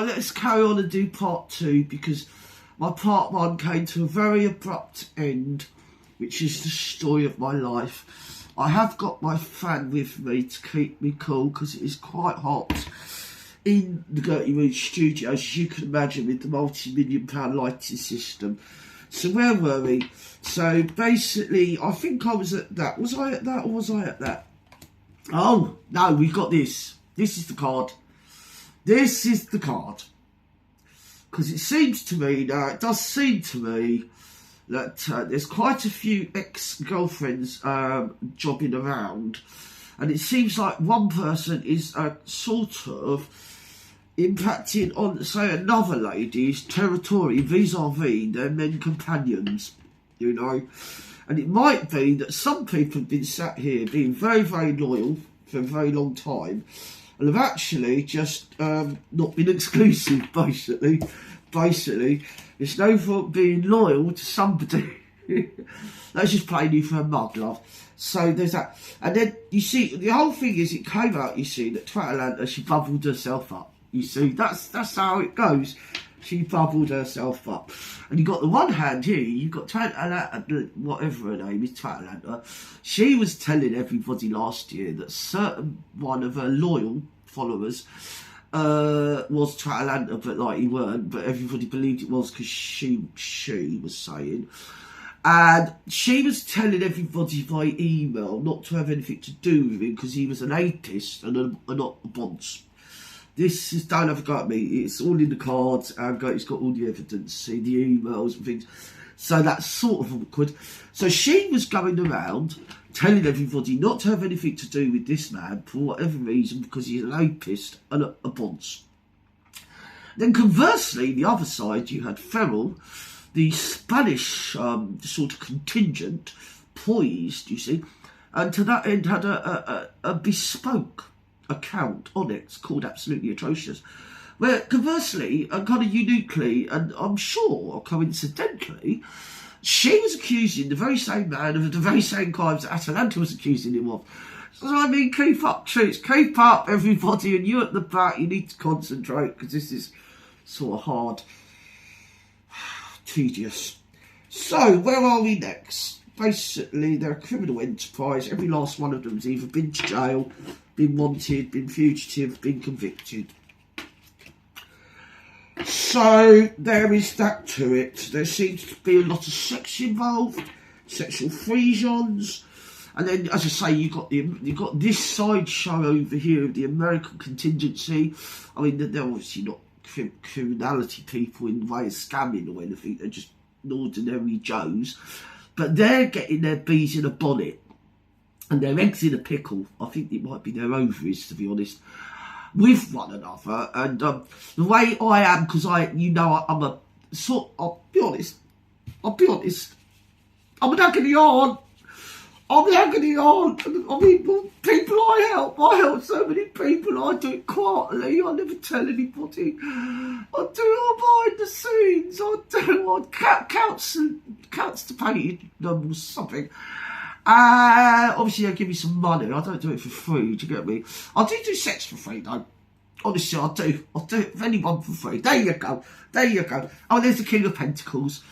let's carry on and do part 2, because my part 1 came to a very abrupt end, which is the story of my life. I have got my fan with me to keep me cool, because it is quite hot in the Gertie Reid studios, as you can imagine, with the multi-million-pound lighting system. So where were we? So basically, I think I was at that. Was I at that, or was I at that? Oh, no, we've got this. This is the card. This is the card. Because it seems to me, now it does seem to me, that there's quite a few ex-girlfriends jobbing around. And it seems like one person is sort of impacting on, say, another lady's territory vis-a-vis their men companions, you know. And it might be that some people have been sat here being very, very loyal for a very long time, and have actually just not been exclusive, basically. Basically, it's no fault being loyal to somebody. That's just playing you for a mug, love. So there's that. And then, you see, the whole thing is, it came out, you see, that Twatalanta, she bubbled herself up. You see, that's how it goes. She bubbled herself up. And you got the one hand here, you've got Twatalanta, whatever her name is, Twatalanta. She was telling everybody last year that certain one of her loyal followers was Twatalanta, but like he weren't, but everybody believed it was, because she was saying. And she was telling everybody by email not to have anything to do with him, because he was an atheist and not a bonce. This is, don't have a go at me, it's all in the cards, and it's got all the evidence, see the emails and things. So that's sort of awkward. So she was going around telling everybody not to have anything to do with this man for whatever reason, because he's an atheist and a bonce. Then conversely, the other side, you had Ferrell, the Spanish sort of contingent, poised, you see, and to that end had a bespoke account on it called Absolutely Atrocious, where conversely and kind of uniquely, and I'm sure coincidentally, she was accusing the very same man of the very same crimes that Atalanta was accusing him of. So I mean, keep up, troops, keep up, everybody, and you at the back, you need to concentrate, because this is sort of hard, tedious. So where are we next? Basically, they're a criminal enterprise. Every last one of them has either been to jail, been wanted, been fugitive, been convicted. So there is that to it. There seems to be a lot of sex involved, sexual free-zones, and then, as I say, you've got this side show over here of the American contingency. I mean, they're obviously not criminality people in the way of scamming or anything. They're just ordinary Joes, but they're getting their bees in a bonnet and their eggs in a pickle. I think it might be their ovaries, to be honest, with one another. And the way I am, because I'm a sort. I'll be honest. I'm an agony aunt. I'm an agony aunt. I mean, people I help so many people. I do it quietly. I never tell anybody. I do it all behind the scenes. Counts to pay them or something. Obviously, they give me some money. I don't do it for free. Do you get me? I do sex for free, though. Honestly, I do. I'll do it for anyone for free. There you go. Oh, there's the King of Pentacles.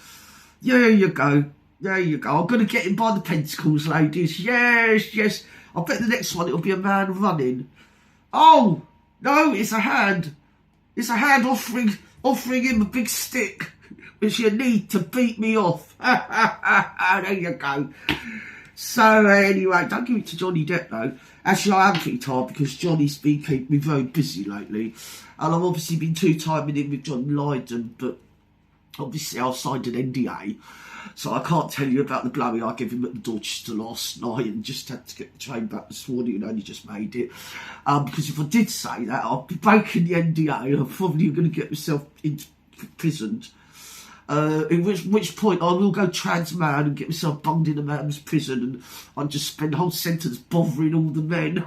There you go. I'm going to get him by the pentacles, ladies. Yes. I bet the next one it'll be a man running. Oh, no, it's a hand. It's a hand offering him a big stick, which you need to beat me off. There you go. So anyway, don't give it to Johnny Depp though. Actually, I am pretty tired because Johnny's been keeping me very busy lately. And I've obviously been two-timing in with John Lydon, but obviously I've signed an NDA. So I can't tell you about the blowing I gave him at the Dorchester last night, and just had to get the train back this morning and only just made it. Because if I did say that, I'd be breaking the NDA and I'm probably going to get myself imprisoned. In which point I will go trans man and get myself bunged in a man's prison, and I'll just spend the whole sentence bothering all the men.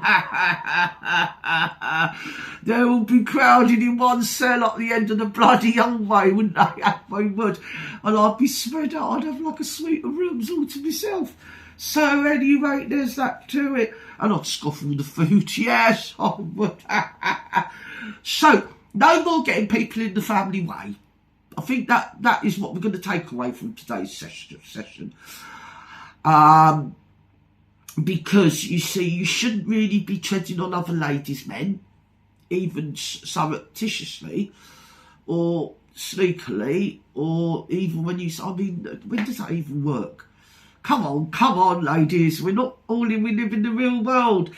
They will be crowded in one cell at the end of the bloody young way, wouldn't they? They would. And I'd be spread out. I'd have like a suite of rooms all to myself. So anyway, there's that to it. And I'd scoff all the food. Yes, I would. So No more getting people in the family way. I think that is what we're going to take away from today's session. Because, you see, you shouldn't really be treading on other ladies' men, even surreptitiously, or sneakily, or even when you... I mean, when does that even work? Come on, ladies. We live in the real world.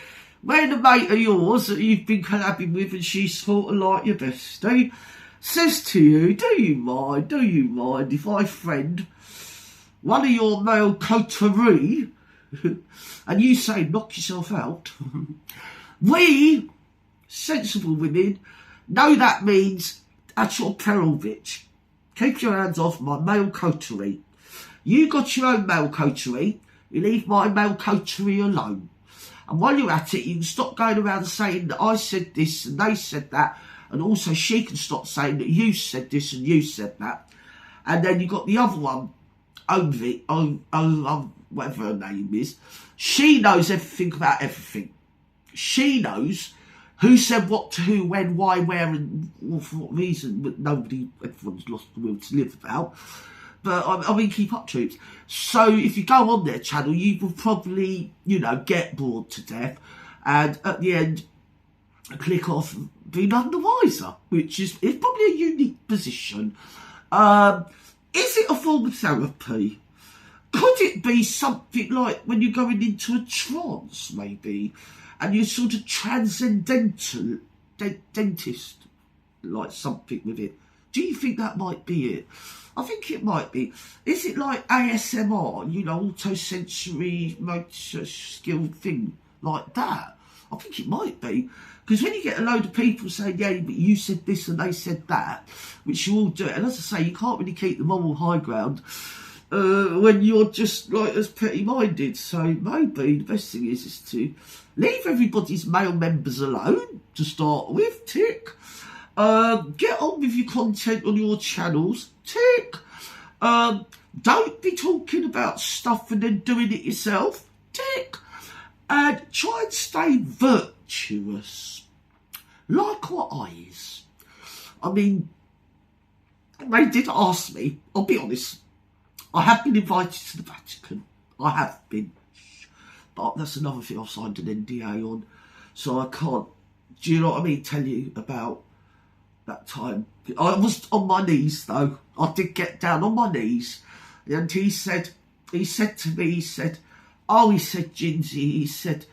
When a mate of yours that you've been collabing with and she's sort of like your bestie says to you, do you mind if I friend one of your male coterie and you say, knock yourself out? We, sensible women, know that means at your peril, bitch. Keep your hands off my male coterie. You got your own male coterie, you leave my male coterie alone. And while you're at it, you can stop going around saying that I said this and they said that, and also she can stop saying that you said this and you said that. And then you've got the other one, whatever her name is. She knows everything about everything. She knows who said what to who, when, why, where, and for what reason, but everyone's lost the will to live about. But, I mean, keep up, troops. So, if you go on their channel, you will probably, get bored to death. And at the end, click off being none the wiser, which is probably a unique position. Is it a form of therapy? Could it be something like when you're going into a trance, maybe, and you're sort of transcendental, dentist, like something with it? Do you think that might be it? I think it might be. Is it like ASMR, auto-sensory motor skill thing like that? I think it might be. Because when you get a load of people saying, yeah, but you said this and they said that, which you all do, and as I say, you can't really keep the moral high ground when you're just like as petty-minded. So maybe the best thing is to leave everybody's male members alone, to start with, tick. Get on with your content on your channels, tick. Don't be talking about stuff and then doing it yourself, tick. And try and stay virtuous. Like what eyes? I mean, they did ask me, I'll be honest, I have been invited to the Vatican. I have been. But that's another thing I've signed an NDA on. So I can't, do you know what I mean, tell you about that time. I was on my knees though. I did get down on my knees. And he said to me, he said, Jinsey, he said,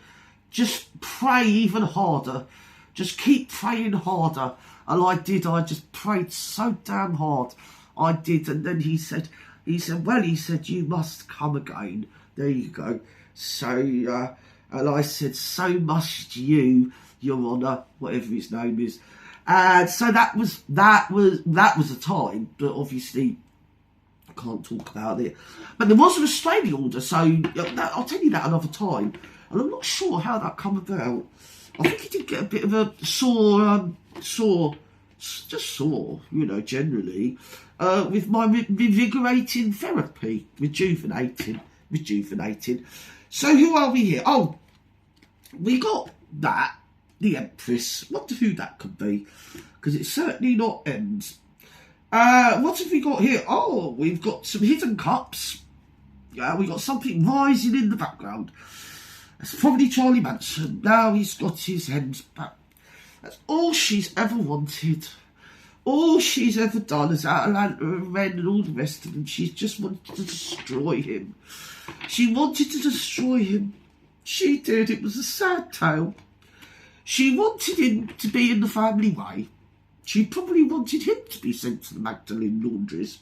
just pray even harder. Just keep praying harder. And I did. I just prayed so damn hard. I did. And then he said, you must come again. There you go. So, and I said, so must you, Your Honour, whatever his name is. And so that was a time, but obviously I can't talk about it. But there was a restraining order, so I'll tell you that another time. And I'm not sure how that come about. I think he did get a bit of a sore, generally, with my revigorating therapy, rejuvenating. So who are we here? Oh, we got that. The Empress. Wonder who that could be, because it's certainly not Ems. What have we got here? Oh, we've got some hidden cups. We've got something rising in the background. That's probably Charlie Manson. Now he's got his hands back. That's all she's ever wanted. All she's ever done is Atalanta and Ren and all the rest of them. She's just wanted to destroy him. She wanted to destroy him. She did. It was a sad tale. She wanted him to be in the family way. She probably wanted him to be sent to the Magdalen laundries.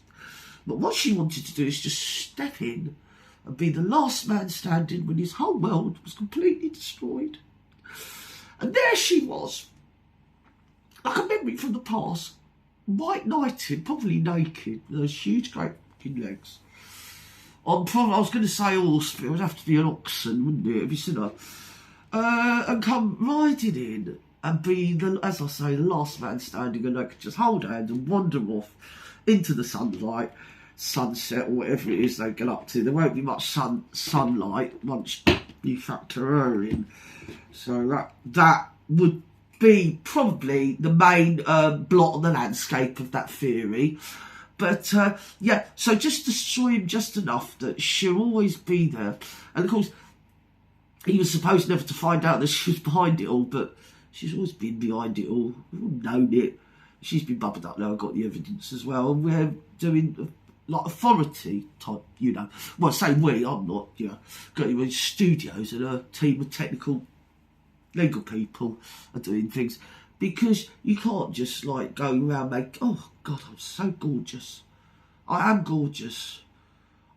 But what she wanted to do is just step in and be the last man standing when his whole world was completely destroyed. And there she was, like a memory from the past, white knighted, probably naked, with those huge great fucking legs. I was going to say horse, but it would have to be an oxen, wouldn't it, if you said that? And come riding in and be, as I say, the last man standing, and I could just hold hands and wander off into the sunlight, sunset, or whatever it is they get up to. There won't be much sunlight once you factor her in. So that would be probably the main blot on the landscape of that theory. But yeah, so just destroy him just enough that she'll always be there. And of course, he was supposed never to find out that she was behind it all, but she's always been behind it all. We've all known it. She's been bubbled up now. I've got the evidence as well. And we're doing like authority type, you know. Well, say we, I'm not, you know. Got you in studios and a team of technical legal people are doing things. Because you can't just like go around make, oh God, I'm so gorgeous. I am gorgeous.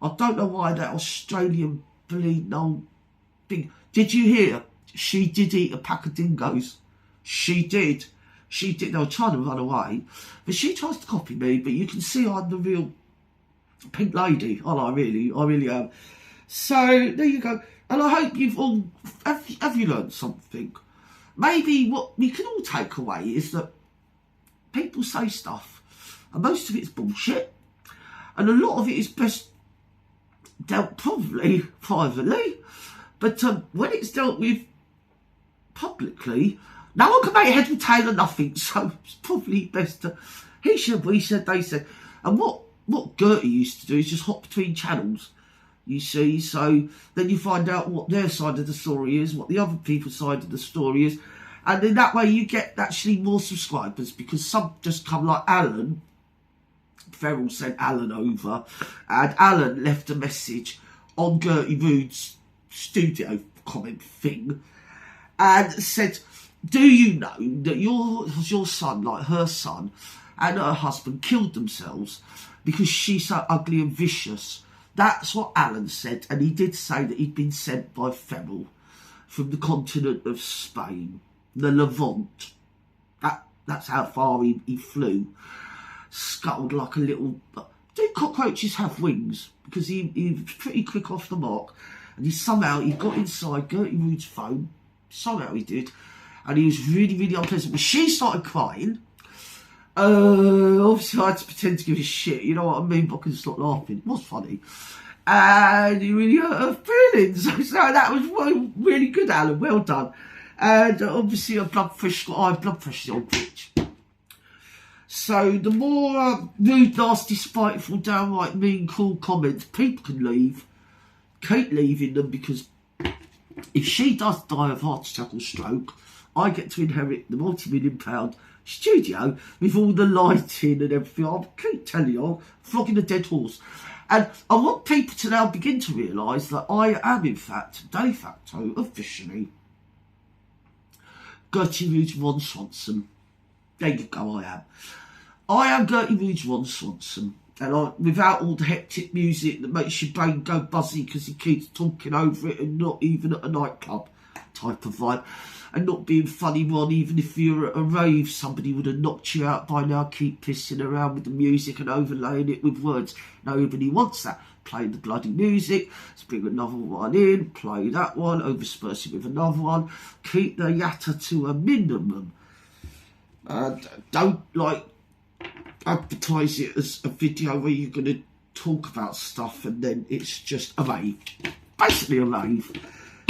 I don't know why that Australian bleeding old thing. Did you hear? She did eat a pack of dingoes. She did. She did. They were trying to run away. But she tries to copy me, but you can see I'm the real pink lady. I really am. So there you go. And I hope you've all, have you learned something? Maybe what we can all take away is that people say stuff, and most of it's bullshit, and a lot of it is best dealt probably privately, but when it's dealt with publicly, no one can make head or tail of nothing, so it's probably best to he said, we said, they said. And what Gertie used to do is just hop between channels, you see, so then you find out what their side of the story is, what the other people's side of the story is, and in that way you get actually more subscribers, because some just come like Alan. Ferrell sent Alan over, and Alan left a message on Gertie Rude's studio comment thing, and said, do you know that your son, like her son, and her husband killed themselves because she's so ugly and vicious? That's what Alan said, and he did say that he'd been sent by Ferrell from the continent of Spain, the Levant. That's how far he flew. Scuttled like a little... Do cockroaches have wings? Because he was pretty quick off the mark, and he got inside Gertie Rude's phone. Somehow he did, and he was really, really unpleasant. But she started crying. Obviously, I had to pretend to give a shit, you know what I mean? But I couldn't stop laughing. It was funny. And he really hurt her feelings. So that was really good, Alan. Well done. And obviously, her blood pressure, got high blood pressure, the old bitch. So the more rude, nasty, spiteful, downright mean, cruel comments people can leave, keep leaving them, because if she does die of heart attack or stroke, I get to inherit the multi-million-pound studio with all the lighting and everything. I'll keep telling you, I'm flogging a dead horse. And I want people to now begin to realise that I am, in fact, de facto, officially, Gertie Rude's Ron Swanson. There you go, I am Gertie Rude's Ron Swanson. And without all the hectic music that makes your brain go buzzy because he keeps talking over it, and not even at a nightclub type of vibe, and not being funny, Ron, even if you're at a rave, somebody would have knocked you out by now. Keep pissing around with the music and overlaying it with words. Nobody wants that. Play the bloody music, let's bring another one in, play that one, oversperse it with another one, keep the yatta to a minimum. Don't advertise it as a video where you're going to talk about stuff and then it's just a rave. Basically a rave.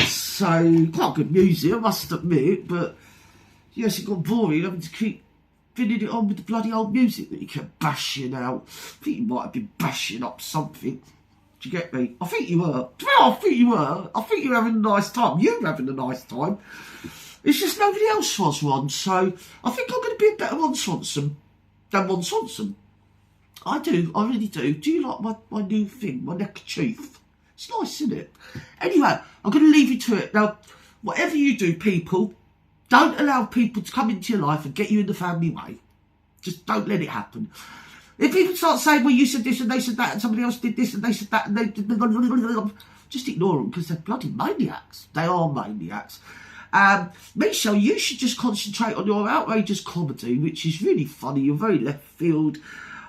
So, quite good music, I must admit, but yes, it got boring having to keep fitting it on with the bloody old music that you kept bashing out. I think you might have been bashing up something. Do you get me? I think you were. I think you were. I think you were having a nice time. You were having a nice time. It's just nobody else was, Ron. So I think I'm going to be a better Ron Swanson than Ron Swanson. I do. I really do. Do you like my new thing, my neckerchief? It's nice, isn't it? Anyway, I'm going to leave you to it. Now, whatever you do, people, don't allow people to come into your life and get you in the family way. Just don't let it happen. If people start saying, well, you said this and they said that and somebody else did this and they said that and they did... Just ignore them because they're bloody maniacs. They are maniacs. Michelle, you should just concentrate on your outrageous comedy, which is really funny. You're very left field.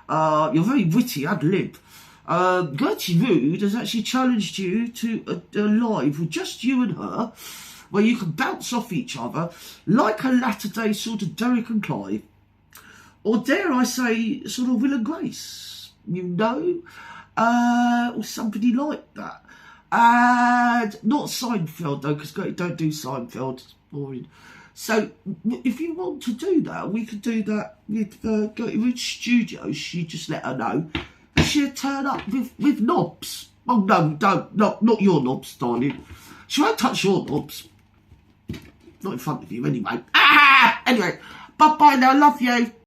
You're very witty, ad lib. Gertie Rude has actually challenged you to a live with just you and her, where you can bounce off each other like a latter-day sort of Derek and Clive. Or dare I say, sort of Will and Grace, you know? Or somebody like that. And not Seinfeld, though, because Gertie don't do Seinfeld. It's boring. So if you want to do that, we could do that with Gertrude's studio. She just let her know, and she'll turn up with knobs. Oh no, not your knobs, darling. She won't touch your knobs. Not in front of you, anyway. Anyway, bye bye now. Love you.